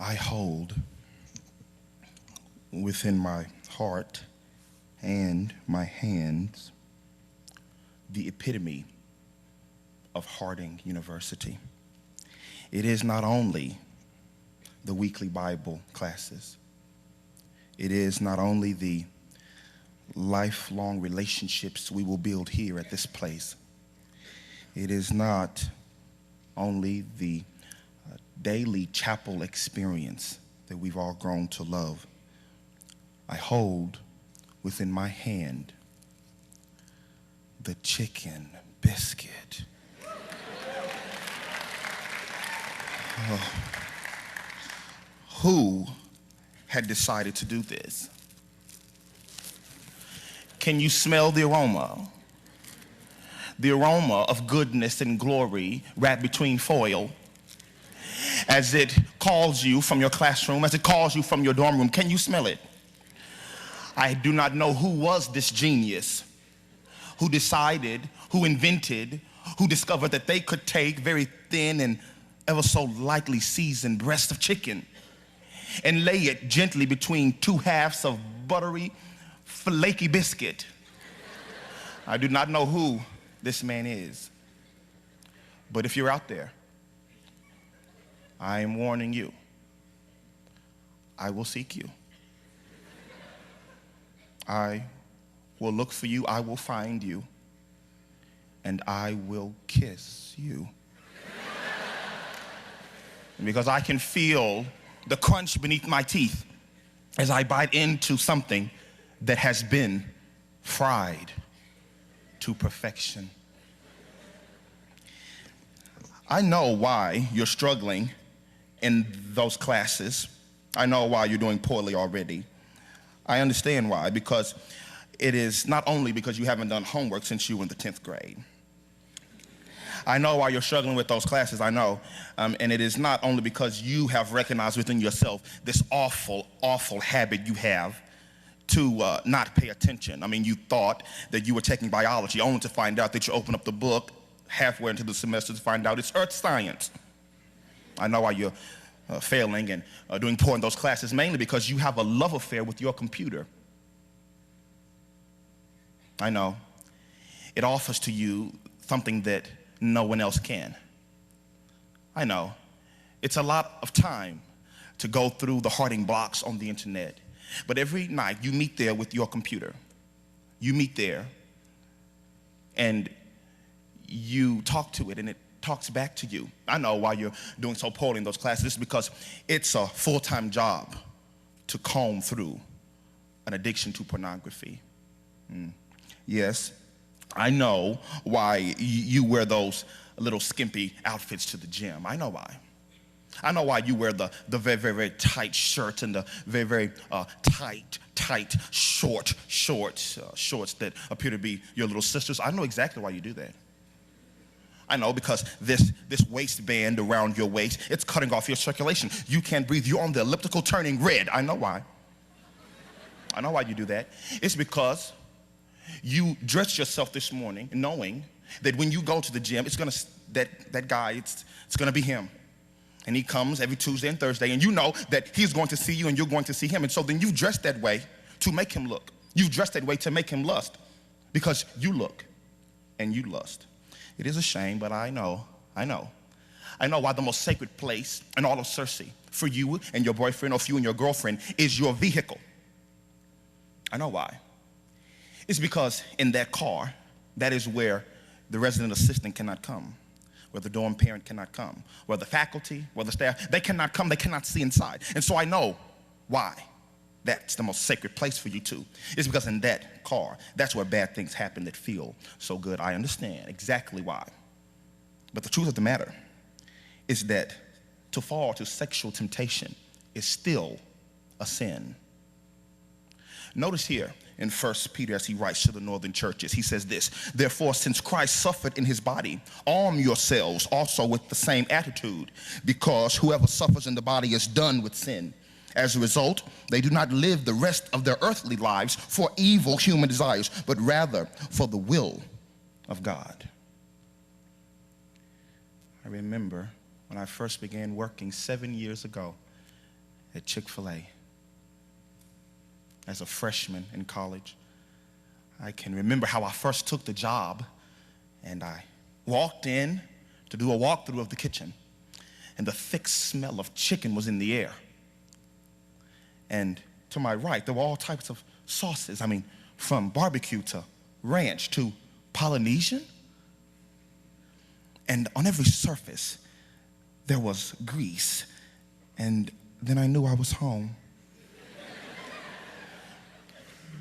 I hold within my heart and my hands the epitome of Harding University. It is not only the weekly Bible classes. It is not only the lifelong relationships we will build here at this place. It is not only the daily chapel experience that we've all grown to love. I hold within my hand the chicken biscuit. Oh. Who had decided to do this? Can you smell the aroma? The aroma of goodness and glory wrapped between foil as it calls you from your classroom, as it calls you from your dorm room. Can you smell it? I do not know who was this genius, who decided, who invented, who discovered that they could take very thin and ever so lightly seasoned breast of chicken and lay it gently between two halves of buttery, flaky biscuit. I do not know who this man is, but if you're out there, I am warning you. I will seek you. I will look for you. I will find you. And I will kiss you. Because I can feel the crunch beneath my teeth as I bite into something that has been fried to perfection. I know why you're struggling in those classes. I know why you're doing poorly already. I understand why, because it is not only because you haven't done homework since you were in the 10th grade. I know why you're struggling with those classes, I know. And it is not only because you have recognized within yourself this awful, awful habit you have to not pay attention. I mean, you thought that you were taking biology only to find out that you open up the book halfway into the semester to find out it's earth science. I know why you're failing and doing poor in those classes, mainly because you have a love affair with your computer. I know. It offers to you something that no one else can. I know. It's a lot of time to go through the Harding blocks on the internet. But every night you meet there with your computer. You meet there and you talk to it and it talks back to you. I know why you're doing so poorly in those classes. It's because it's a full-time job to comb through an addiction to pornography. Yes, I know why you wear those little skimpy outfits to the gym. I know why. I know why you wear the very, very, very tight shirts and the very, very tight shorts that appear to be your little sisters. I know exactly why you do that. I know, because this waistband around your waist, it's cutting off your circulation. You can't breathe. You're on the elliptical turning red. I know why. I know why you do that. It's because you dressed yourself this morning knowing that when you go to the gym, it's gonna that guy, it's gonna be him. And he comes every Tuesday and Thursday, and you know that he's going to see you and you're going to see him. And so then you dress that way to make him look. You dress that way to make him lust, because you look and you lust. It is a shame, but I know why the most sacred place in all of Circe for you and your boyfriend, or for you and your girlfriend, is your vehicle. I know why. It's because in that car, that is where the resident assistant cannot come, where the dorm parent cannot come, where the faculty, where the staff, they cannot come, they cannot see inside. And so I know why that's the most sacred place for you too. It's because in that car, that's where bad things happen that feel so good. I understand exactly why. But the truth of the matter is that to fall to sexual temptation is still a sin. Notice here in 1 Peter, as he writes to the northern churches, he says this: therefore, since Christ suffered in his body, arm yourselves also with the same attitude, because whoever suffers in the body is done with sin. As a result, they do not live the rest of their earthly lives for evil human desires, but rather for the will of God. I remember when I first began working 7 years ago at Chick-fil-A as a freshman in college. I can remember how I first took the job, and I walked in to do a walkthrough of the kitchen, and the thick smell of chicken was in the air. And to my right, there were all types of sauces. I mean, from barbecue to ranch to Polynesian. And on every surface, there was grease. And then I knew I was home.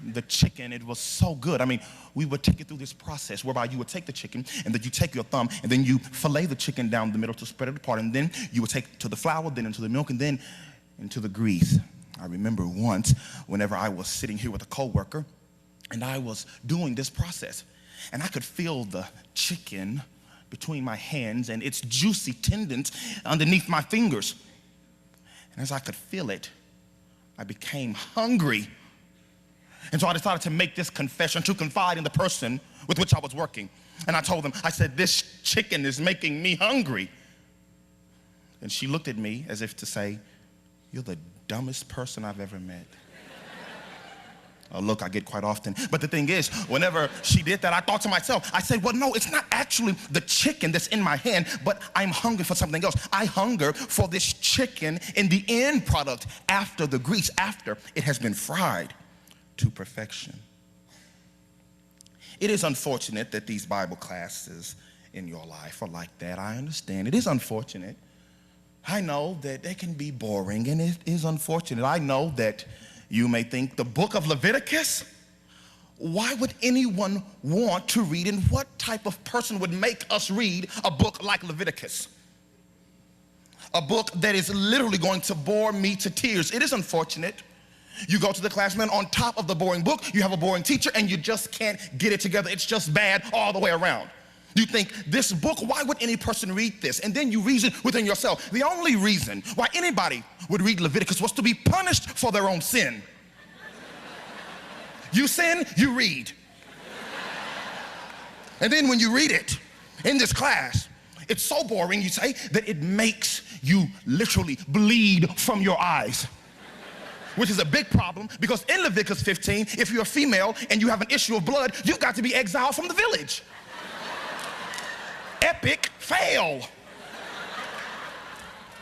The chicken, it was so good. I mean, we would take it through this process whereby you would take the chicken, and then you take your thumb, and then you fillet the chicken down the middle to spread it apart, and then you would take to the flour, then into the milk, and then into the grease. I remember once whenever I was sitting here with a coworker, and I was doing this process, and I could feel the chicken between my hands and its juicy tendons underneath my fingers. And as I could feel it, I became hungry. And so I decided to make this confession, to confide in the person with which I was working. And I told them, I said, this chicken is making me hungry. And she looked at me as if to say, you're the dumbest person I've ever met. A look I get quite often. But the thing is, whenever she did that, I thought to myself, I said, well, no, it's not actually the chicken that's in my hand, but I'm hungry for something else. I hunger for this chicken in the end product after the grease, after it has been fried to perfection. It is unfortunate that these Bible classes in your life are like that. I understand. It is unfortunate. I know that they can be boring, and it is unfortunate. I know that you may think the book of Leviticus, why would anyone want to read, and what type of person would make us read a book like Leviticus? A book that is literally going to bore me to tears. It is unfortunate. You go to the class, man, on top of the boring book, you have a boring teacher, and you just can't get it together. It's just bad all the way around. You think, this book, why would any person read this? And then you reason within yourself. The only reason why anybody would read Leviticus was to be punished for their own sin. You sin, you read. And then when you read it in this class, it's so boring, you say, that it makes you literally bleed from your eyes. Which is a big problem, because in Leviticus 15, if you're a female and you have an issue of blood, you've got to be exiled from the village. Epic fail.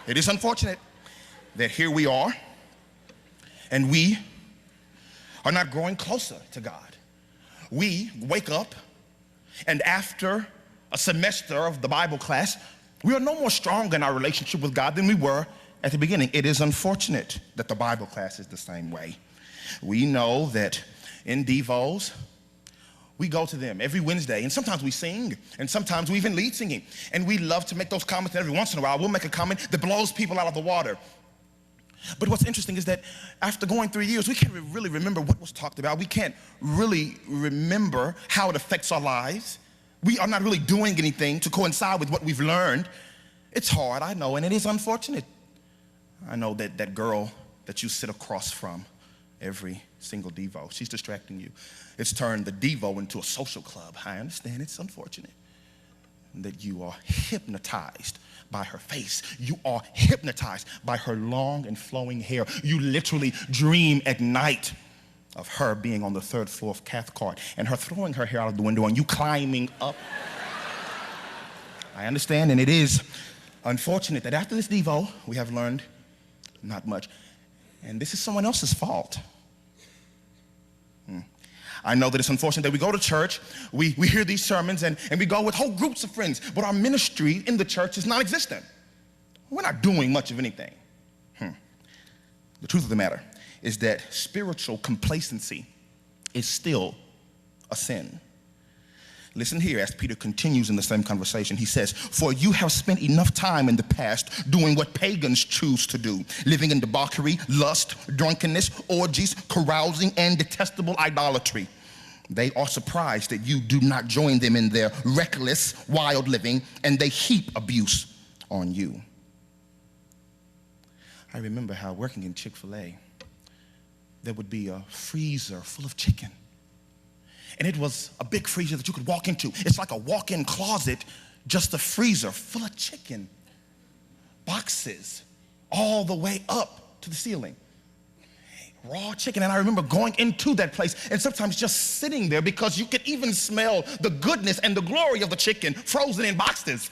It is unfortunate that here we are, and we are not growing closer to God. We wake up, and after a semester of the Bible class, we are no more strong in our relationship with God than we were at the beginning. It is unfortunate that the Bible class is the same way. We know that in Devos, we go to them every Wednesday, and sometimes we sing, and sometimes we even lead singing. And we love to make those comments, and every once in a while we'll make a comment that blows people out of the water. But what's interesting is that after going 3 years, we can't really remember what was talked about. We can't really remember how it affects our lives. We are not really doing anything to coincide with what we've learned. It's hard, I know, and it is unfortunate. I know that that girl that you sit across from every single Devo, she's distracting you. It's turned the Devo into a social club. I understand, it's unfortunate that you are hypnotized by her face. You are hypnotized by her long and flowing hair. You literally dream at night of her being on the 3rd floor of Cathcart and her throwing her hair out of the window and you climbing up. I understand, and it is unfortunate that after this Devo, we have learned not much. And this is someone else's fault. I know that it's unfortunate that we go to church, we hear these sermons, and we go with whole groups of friends, but our ministry in the church is non-existent. We're not doing much of anything. The truth of the matter is that spiritual complacency is still a sin. Listen here as Peter continues in the same conversation. He says, for you have spent enough time in the past doing what pagans choose to do, living in debauchery, lust, drunkenness, orgies, carousing, and detestable idolatry. They are surprised that you do not join them in their reckless, wild living, and they heap abuse on you. I remember how working in Chick-fil-A, there would be a freezer full of chicken. And it was a big freezer that you could walk into. It's like a walk-in closet, just a freezer full of chicken. Boxes all the way up to the ceiling. Raw chicken. And I remember going into that place and sometimes just sitting there because you could even smell the goodness and the glory of the chicken frozen in boxes.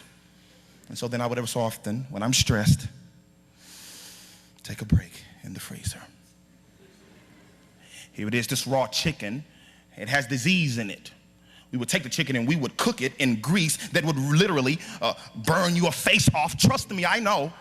And so then I would every so often, when I'm stressed, take a break in the freezer. Here it is, this raw chicken. It has disease in it. We would take the chicken and we would cook it in grease that would literally burn your face off. Trust me, I know.